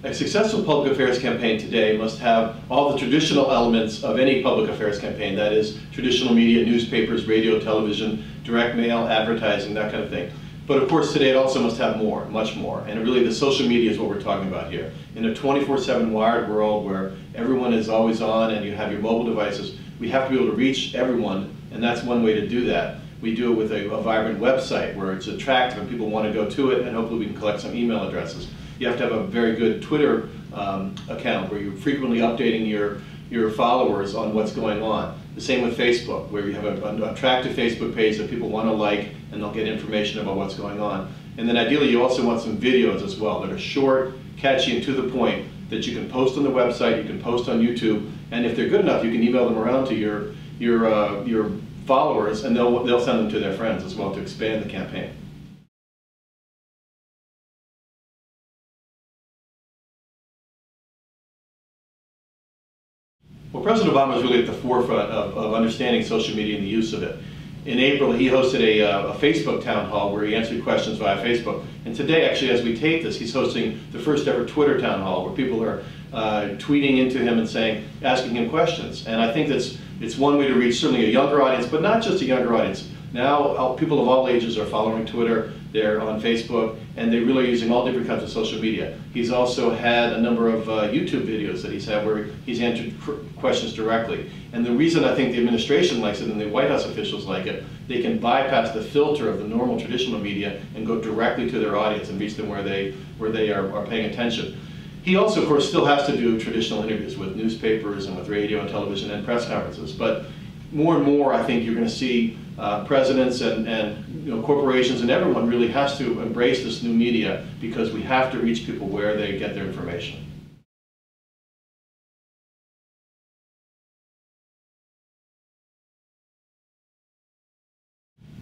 A successful public affairs campaign today must have all the traditional elements of any public affairs campaign, that is, traditional media, newspapers, radio, television, direct mail, advertising, that kind of thing. But of course today it also must have more, much more, and really the social media is what we're talking about here. In a 24/7 wired world where everyone is always on and you have your mobile devices, we have to be able to reach everyone, and that's one way to do that. We do it with a vibrant website where it's attractive and people want to go to it, and hopefully we can collect some email addresses. You have to have a very good Twitter account where you're frequently updating your followers on what's going on. The same with Facebook, where you have an attractive Facebook page that people want to like and they'll get information about what's going on. And then ideally you also want some videos as well that are short, catchy, and to the point that you can post on the website, you can post on YouTube, and if they're good enough you can email them around to your followers, and they'll send them to their friends as well to expand the campaign. Well, President Obama is really at the forefront of understanding social media and the use of it. In April, he hosted a Facebook town hall where he answered questions via Facebook. And today, actually, as we tape this, he's hosting the first ever Twitter town hall where people are tweeting into him and asking him questions. And I think it's one way to reach certainly a younger audience, but not just a younger audience. Now, people of all ages are following Twitter, they're on Facebook, and they really are using all different kinds of social media. He's also had a number of YouTube videos that he's had where he's answered questions directly. And the reason I think the administration likes it and the White House officials like it, they can bypass the filter of the normal traditional media and go directly to their audience and reach them where they are paying attention. He also, of course, still has to do traditional interviews with newspapers and with radio and television and press conferences. But more and more, I think you're going to see presidents and corporations and everyone really has to embrace this new media because we have to reach people where they get their information.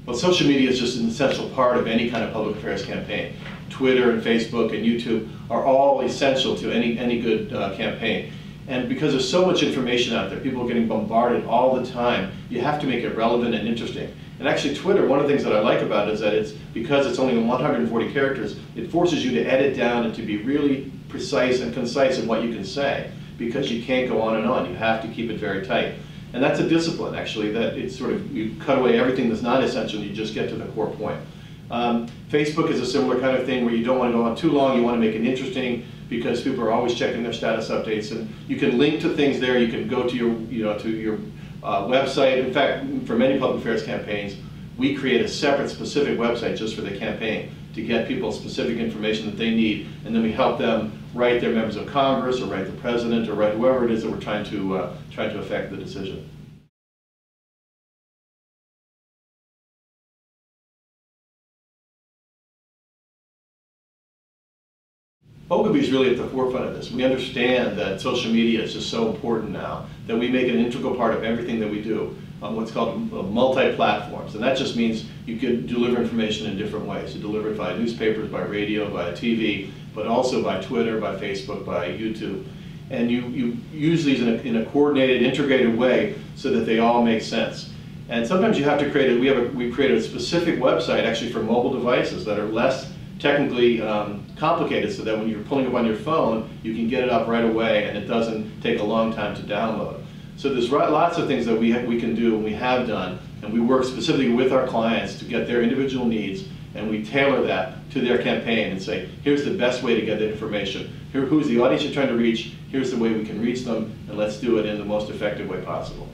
Well, social media is just an essential part of any kind of public affairs campaign. Twitter and Facebook and YouTube are all essential to any good campaign. And because there's so much information out there, people are getting bombarded all the time, you have to make it relevant and interesting. And actually Twitter, one of the things that I like about it is that because it's only 140 characters, it forces you to edit down and to be really precise and concise in what you can say, because you can't go on and on. You have to keep it very tight. And that's a discipline, actually, that it's sort of, you cut away everything that's not essential and you just get to the core point. Facebook is a similar kind of thing where you don't want to go on too long, you want to make it interesting because people are always checking their status updates, and you can link to things there, you can go to your website. In fact, for many public affairs campaigns, we create a separate specific website just for the campaign to get people specific information that they need, and then we help them write their members of Congress or write the president or write whoever it is that we're trying to affect the decision. Ogilvy is really at the forefront of this. We understand that social media is just so important now that we make it an integral part of everything that we do on what's called multi-platforms. And that just means you could deliver information in different ways. You deliver it via newspapers, by radio, by TV, but also by Twitter, by Facebook, by YouTube. And you use these in a coordinated, integrated way so that they all make sense. And sometimes you have to create we created a specific website actually for mobile devices that are less technically complicated, so that when you're pulling up on your phone, you can get it up right away and it doesn't take a long time to download. So there's lots of things that we can do and we have done, and we work specifically with our clients to get their individual needs, and we tailor that to their campaign and say, here's the best way to get that information. Who's the audience you're trying to reach, here's the way we can reach them, and let's do it in the most effective way possible.